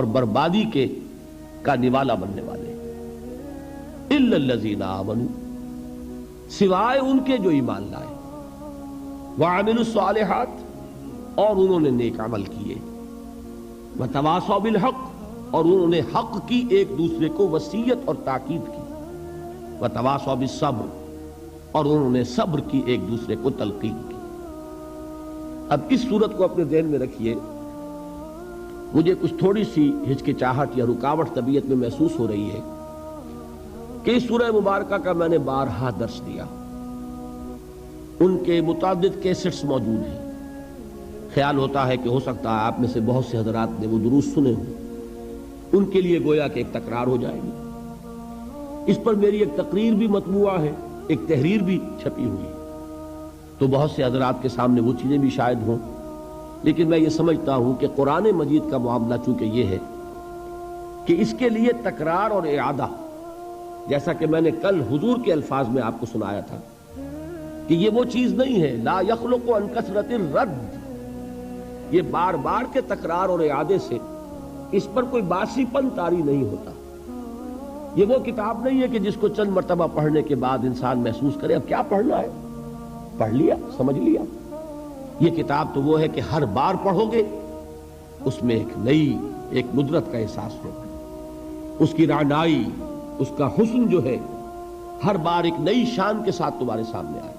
اور بربادی کے کا نوالا بننے والے، الا الذین آمنوا، سوائے ان کے جو ایمان لائے، وعملوا الصالحات، اور انہوں نے نیک عمل کیے، وتواصوا بالحق، اور انہوں نے حق کی ایک دوسرے کو وصیت اور تاکید کی، وتواصوا بالصبر، اور انہوں نے صبر کی ایک دوسرے کو تلقین کی۔ اب اس صورت کو اپنے ذہن میں رکھیے، مجھے کچھ تھوڑی سی ہچکچاہٹ یا رکاوٹ طبیعت میں محسوس ہو رہی ہے کہ اس سورہ مبارکہ کا میں نے بارہا درس دیا، ان کے متعدد کیسٹس موجود ہیں، خیال ہوتا ہے کہ ہو سکتا ہے آپ میں سے بہت سے حضرات نے وہ دروس سنے ہوں، ان کے لیے گویا کہ ایک تکرار ہو جائے گی۔ اس پر میری ایک تقریر بھی مطبوعہ ہے، ایک تحریر بھی چھپی ہوئی ہے، تو بہت سے حضرات کے سامنے وہ چیزیں بھی شاید ہوں، لیکن میں یہ سمجھتا ہوں کہ قرآن مجید کا معاملہ چونکہ یہ ہے کہ اس کے لیے تکرار اور اعادہ، جیسا کہ میں نے کل حضور کے الفاظ میں آپ کو سنایا تھا کہ یہ وہ چیز نہیں ہے، لا یخلق عن کثرت الرد، یہ بار بار کے تکرار اور اعادے سے اس پر کوئی باسی پن طاری نہیں ہوتا۔ یہ وہ کتاب نہیں ہے کہ جس کو چند مرتبہ پڑھنے کے بعد انسان محسوس کرے اب کیا پڑھنا ہے، پڑھ لیا، سمجھ لیا۔ یہ کتاب تو وہ ہے کہ ہر بار پڑھو گے اس میں ایک ندرت کا احساس ہوگا، اس کی رعنائی، اس کا حسن جو ہے ہر بار ایک نئی شان کے ساتھ تمہارے سامنے آئے۔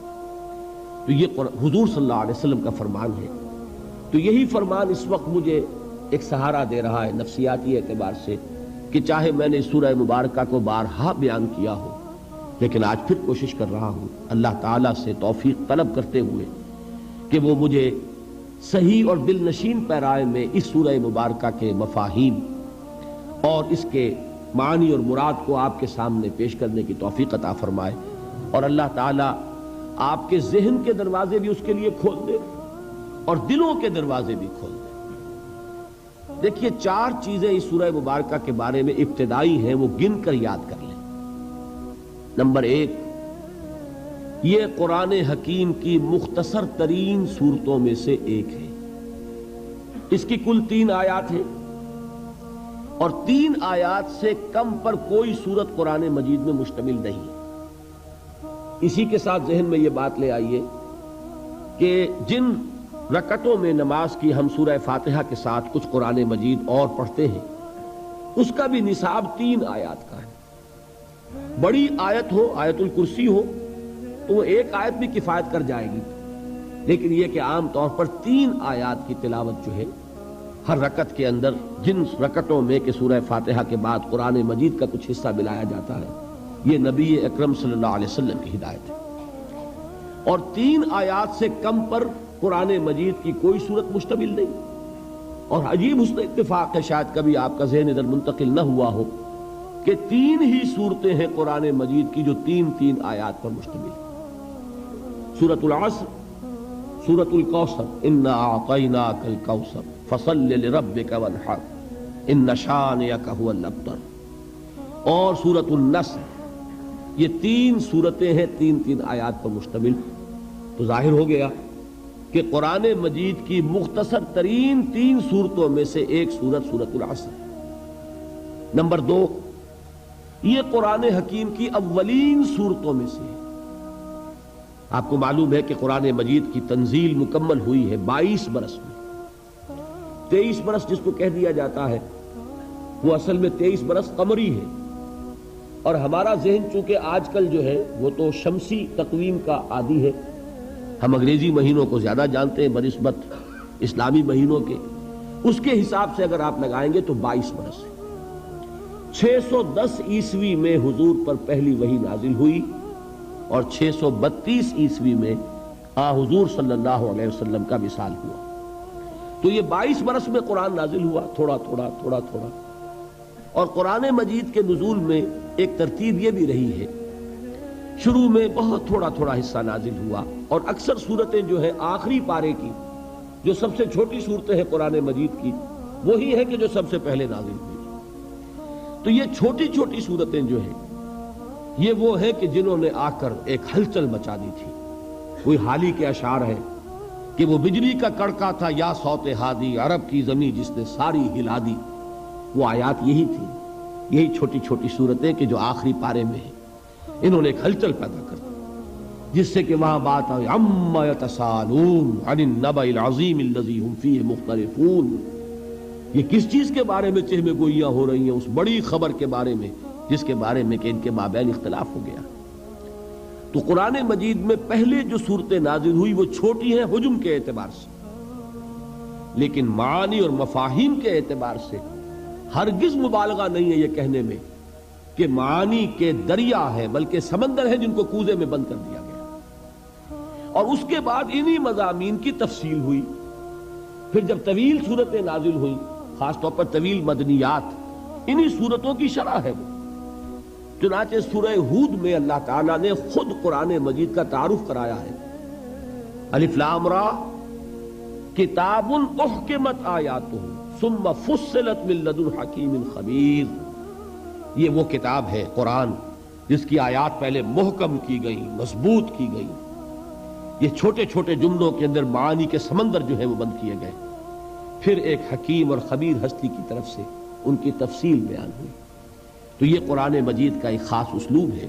تو یہ حضور صلی اللہ علیہ وسلم کا فرمان ہے، تو یہی فرمان اس وقت مجھے ایک سہارا دے رہا ہے نفسیاتی اعتبار سے، کہ چاہے میں نے سورہ مبارکہ کو بارہا بیان کیا ہو، لیکن آج پھر کوشش کر رہا ہوں اللہ تعالیٰ سے توفیق طلب کرتے ہوئے کہ وہ مجھے صحیح اور دل نشین پیرائے میں اس سورہ مبارکہ کے مفاہیم اور اس کے معنی اور مراد کو آپ کے سامنے پیش کرنے کی توفیق عطا فرمائے، اور اللہ تعالیٰ آپ کے ذہن کے دروازے بھی اس کے لیے کھول دے اور دلوں کے دروازے بھی کھول دے۔ دیکھیے 4 چیزیں اس سورہ مبارکہ کے بارے میں ابتدائی ہیں، وہ گن کر یاد کر لیں۔ نمبر 1، یہ قرآن حکیم کی مختصر ترین سورتوں میں سے ایک ہے، اس کی کل 3 آیات ہیں، اور 3 آیات سے کم پر کوئی سورت قرآن مجید میں مشتمل نہیں۔ اسی کے ساتھ ذہن میں یہ بات لے آئیے کہ جن رکعتوں میں نماز کی ہم سورہ فاتحہ کے ساتھ کچھ قرآن مجید اور پڑھتے ہیں، اس کا بھی نصاب 3 آیات کا ہے۔ بڑی آیت ہو، آیت الکرسی ہو، تو وہ 1 آیت بھی کفایت کر جائے گی، لیکن یہ کہ عام طور پر 3 آیات کی تلاوت جو ہے ہر رکعت کے اندر، جن رکعتوں میں کہ سورہ فاتحہ کے بعد قرآن مجید کا کچھ حصہ ملایا جاتا ہے، یہ نبی اکرم صلی اللہ علیہ وسلم کی ہدایت ہے۔ اور 3 آیات سے کم پر قرآن مجید کی کوئی صورت مشتمل نہیں، اور عجیب حسن اتفاق ہے، شاید کبھی آپ کا ذہن ادھر منتقل نہ ہوا ہو کہ 3 ہی صورتیں ہیں قرآن مجید کی جو 3 آیات پر مشتمل ہیں۔ سورۃ العصر، سورۃ الکوثر، انا اعطیناک الکوثر فصل لربک وانحر ان شانئک ھو الابتر، اور سورۃ النصر، یہ 3 صورتیں ہیں 3 آیات پر مشتمل۔ تو ظاہر ہو گیا کہ قرآن مجید کی مختصر ترین 3 صورتوں میں سے ایک صورت سورۃ العصر۔ نمبر 2، یہ قرآن حکیم کی اولین صورتوں میں سے ہے۔ آپ کو معلوم ہے کہ قرآن مجید کی تنزیل مکمل ہوئی ہے 22 برس میں۔ 23 برس جس کو کہہ دیا جاتا ہے وہ اصل میں 23 برس قمری ہے، اور ہمارا ذہن چونکہ آج کل جو ہے وہ تو شمسی تقویم کا عادی ہے، ہم انگریزی مہینوں کو زیادہ جانتے ہیں بنسبت اسلامی مہینوں کے، اس کے حساب سے اگر آپ لگائیں گے تو 22 برس ہے۔ 610 عیسوی میں حضور پر پہلی وحی نازل ہوئی، اور 632 عیسوی میں حضور صلی اللہ علیہ وسلم کا وصال ہوا۔ تو یہ 22 برس میں قرآن نازل ہوا، تھوڑا تھوڑا تھوڑا تھوڑا۔ اور قرآن مجید کے نزول میں ایک ترتیب یہ بھی رہی ہے، شروع میں بہت تھوڑا تھوڑا حصہ نازل ہوا، اور اکثر صورتیں جو ہیں آخری پارے کی، جو سب سے چھوٹی صورتیں ہیں قرآن مجید کی، وہی ہے کہ جو سب سے پہلے نازل ہوئی۔ تو یہ چھوٹی چھوٹی صورتیں جو ہیں یہ وہ ہیں کہ جنہوں نے آ کر ایک ہلچل مچا دی تھی۔ کوئی حالی کے اشعار ہے کہ وہ بجلی کا کڑکا تھا یا صوت ہادی، عرب کی زمین جس نے ساری ہلا دی، وہ آیات یہی تھی، یہی چھوٹی چھوٹی صورتیں کہ جو آخری پارے میں ہیں، انہوں نے ایک ہلچل پیدا کر دی جس سے کہ وہاں بات آئی عما یتساءلون عن النبأ العظیم الذی هم فیہ مختلفون، یہ کس چیز کے بارے میں چہمے گوئیاں ہو رہی ہیں؟ اس بڑی خبر کے بارے میں جس کے بارے میں کہ ان کے مابین اختلاف ہو گیا۔ تو قرآن مجید میں پہلے جو صورتیں نازل ہوئی وہ چھوٹی ہیں حجم کے اعتبار سے، لیکن معانی اور مفاہیم کے اعتبار سے ہرگز مبالغہ نہیں ہے یہ کہنے میں کہ معانی کے دریا ہے، بلکہ سمندر ہے جن کو کوزے میں بند کر دیا گیا۔ اور اس کے بعد انہی مضامین کی تفصیل ہوئی۔ پھر جب طویل صورتیں نازل ہوئیں، خاص طور پر طویل مدنیات، انہی صورتوں کی شرح ہے وہ۔ چنانچہ سورہ ہود میں اللہ تعالیٰ نے خود قرآن مجید کا تعارف کرایا ہے، الف لام را کتاب احکمت آیاتہ ثم فصلت من لدن حکیم خبیر، یہ وہ کتاب ہے قرآن جس کی آیات پہلے محکم کی گئی، مضبوط کی گئی، یہ چھوٹے چھوٹے جملوں کے اندر معانی کے سمندر جو ہے وہ بند کیے گئے، پھر ایک حکیم اور خبیر ہستی کی طرف سے ان کی تفصیل بیان ہوئی۔ تو یہ قرآن مجید کا ایک خاص اسلوب ہے۔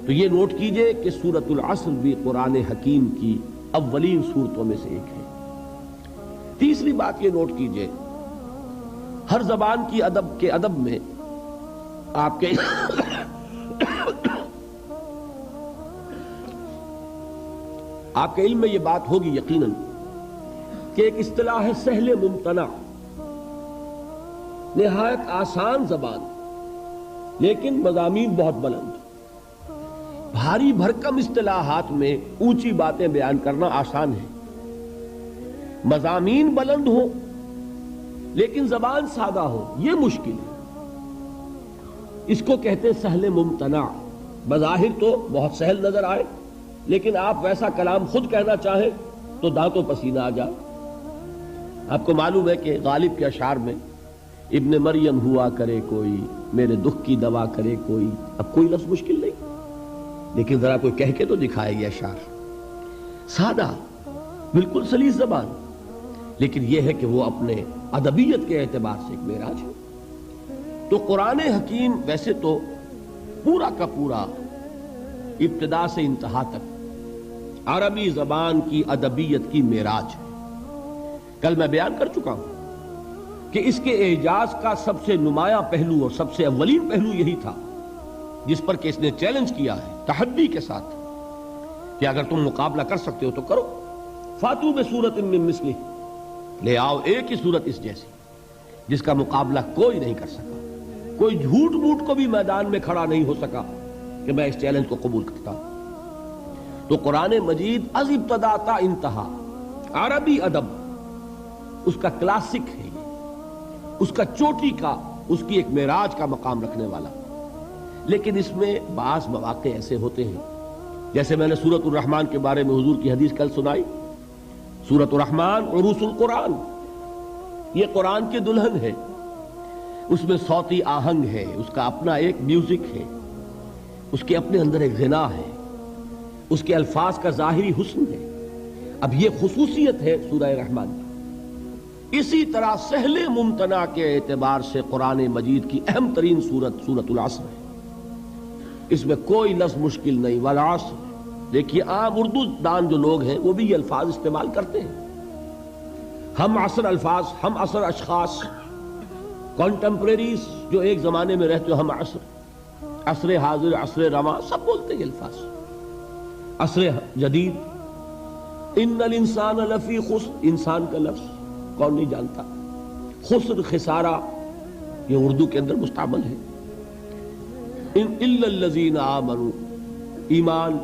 تو یہ نوٹ کیجئے کہ سورۃ العصر بھی قرآن حکیم کی اولین صورتوں میں سے ایک ہے۔ تیسری بات یہ نوٹ کیجئے، ہر زبان کی ادب میں آپ کے علم میں یہ بات ہوگی یقیناً کہ ایک اصطلاح ہے سہل ممتنع، نہایت آسان زبان لیکن مضامین بہت بلند۔ بھاری بھرکم اصطلاحات میں اونچی باتیں بیان کرنا آسان ہے، مضامین بلند ہو لیکن زبان سادہ ہو یہ مشکل ہے۔ اس کو کہتے سہل ممتنع، بظاہر تو بہت سہل نظر آئے لیکن آپ ویسا کلام خود کہنا چاہیں تو دانتوں پسینہ آ جائے۔ آپ کو معلوم ہے کہ غالب کے اشعار میں ابن مریم ہوا کرے کوئی، میرے دکھ کی دوا کرے کوئی، اب کوئی لفظ مشکل نہیں، لیکن ذرا کوئی کہہ کے تو دکھائے یہ اشعار، سادہ بالکل سلیس زبان، لیکن یہ ہے کہ وہ اپنے ادبیت کے اعتبار سے ایک معراج ہے۔ تو قرآن حکیم ویسے تو پورا کا پورا ابتدا سے انتہا تک عربی زبان کی ادبیت کی معراج ہے۔ کل میں بیان کر چکا ہوں کہ اس کے اعجاز کا سب سے نمایاں پہلو اور سب سے اولین پہلو یہی تھا جس پر کہ اس نے چیلنج کیا ہے تحدی کے ساتھ کہ اگر تم مقابلہ کر سکتے ہو تو کرو، فاتو بسورۃ من مثلہ، لے آؤ ایک ہی صورت اس جیسی جس کا مقابلہ کوئی نہیں کر سکا، کوئی جھوٹ موٹ کو بھی میدان میں کھڑا نہیں ہو سکا کہ میں اس چیلنج کو قبول کرتا ہوں۔ تو قرآن مجید از ابتدا تا انتہا عربی ادب اس کا کلاسک ہے، اس کا چوٹی کا، اس کی ایک معراج کا مقام رکھنے والا۔ لیکن اس میں بعض مواقع ایسے ہوتے ہیں، جیسے میں نے سورۃ الرحمن کے بارے میں حضور کی حدیث کل سنائی، سورۃ الرحمن عروس القرآن، یہ قرآن کے دلہن ہے، اس میں صوتی آہنگ ہے، اس کا اپنا ایک میوزک ہے، اس کے اپنے اندر ایک غنا ہے، اس کے الفاظ کا ظاہری حسن ہے۔ اب یہ خصوصیت ہے سورہ رحمان کی۔ اسی طرح سہل ممتنع کے اعتبار سے قرآن مجید کی اہم ترین سورۃ العصر ہے، اس میں کوئی لفظ مشکل نہیں، والعصر۔ دیکھیے عام اردو دان جو لوگ ہیں وہ بھی یہ الفاظ استعمال کرتے ہیں، ہم عصر الفاظ، ہم عصر اشخاص، کانٹمپریریز جو ایک زمانے میں رہتے ہو، ہم عصر حاضر، عصر رواں، سب بولتے ہیں یہ الفاظ۔ عصر جدید، ان الانسان لفی خسر، انسان کا لفظ کون نہیں جانتا، خسر خسارہ یہ اردو کے اندر مستعمل ہے۔ الا الذین آمنوا، ایمان،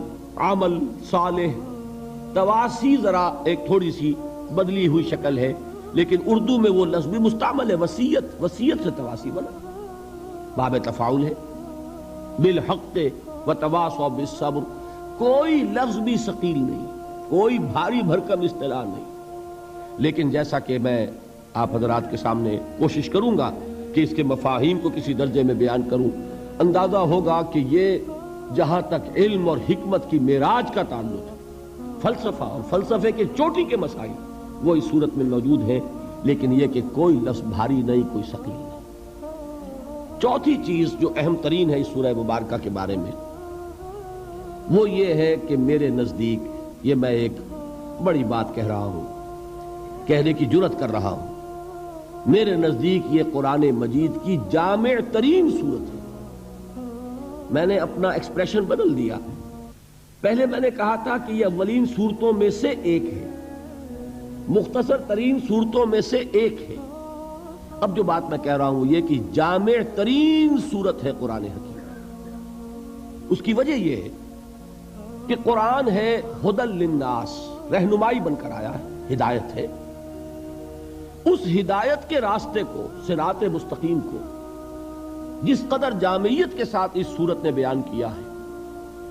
عمل صالح، تواسی ذرا ایک تھوڑی سی بدلی ہوئی شکل ہے، لیکن اردو میں وہ لفظ بھی مستعمل ہے، وصیت سے تواسی بنا، باب تفاعل ہے، بالحق وتواصوا بالصبر، کوئی لفظ بھی ثقیل نہیں، کوئی بھاری بھرکم اصطلاح نہیں۔ لیکن جیسا کہ میں آپ حضرات کے سامنے کوشش کروں گا کہ اس کے مفاہیم کو کسی درجے میں بیان کروں، اندازہ ہوگا کہ یہ جہاں تک علم اور حکمت کی معراج کا تعلق ہے، فلسفہ اور فلسفے کے چوٹی کے مسائل وہ اس صورت میں موجود ہیں، لیکن یہ کہ کوئی لفظ بھاری نہیں، کوئی ثقیل نہیں۔ چوتھی چیز جو اہم ترین ہے اس سورہ مبارکہ کے بارے میں وہ یہ ہے کہ میرے نزدیک، یہ میں ایک بڑی بات کہہ رہا ہوں، کہنے کی جرات کر رہا ہوں، میرے نزدیک یہ قرآن مجید کی جامع ترین سورت ہے۔ میں نے اپنا ایکسپریشن بدل دیا، پہلے میں نے کہا تھا کہ یہ اولین صورتوں میں سے ایک ہے، مختصر ترین صورتوں میں سے ایک ہے۔ اب جو بات میں کہہ رہا ہوں یہ کہ جامع ترین صورت ہے قرآن حکیم۔ اس کی وجہ یہ ہے کہ قرآن ہے ہدی للناس، رہنمائی بن کر آیا ہے، ہدایت ہے۔ اس ہدایت کے راستے کو، صراط مستقیم کو، جس قدر جامعیت کے ساتھ اس صورت نے بیان کیا ہے۔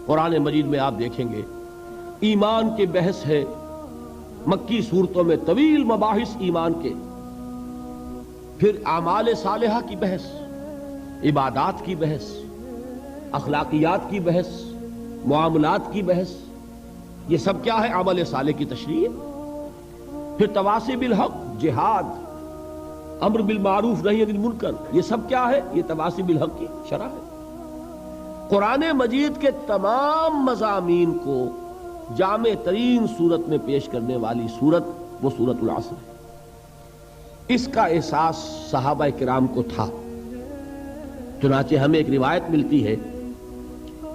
قرآن مجید میں آپ دیکھیں گے ایمان کی بحث ہے، مکی صورتوں میں طویل مباحث ایمان کے، پھر اعمال صالحہ کی بحث، عبادات کی بحث، اخلاقیات کی بحث، معاملات کی بحث، یہ سب کیا ہے؟ عمل صالح کی تشریح۔ پھر تواصی بالحق، جہاد، امر بالمعروف نہی عن المنکر، یہ سب کیا ہے؟ یہ تواصی بالحق کی شرح ہے۔ قرآن مجید کے تمام مضامین کو جامع ترین صورت میں پیش کرنے والی صورت وہ سورۃ العصر ہے۔ اس کا احساس صحابہ کرام کو تھا، چنانچہ ہمیں ایک روایت ملتی ہے،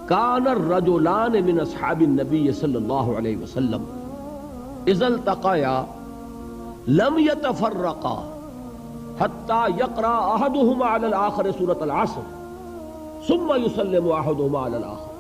کان الرجلان من اصحاب النبی صلی اللہ علیہ وسلم اذا التقیا لم يتفرقا حتى يقرأ احدهما على الاخر سورة العصر ثم يسلم احدهما على الاخر۔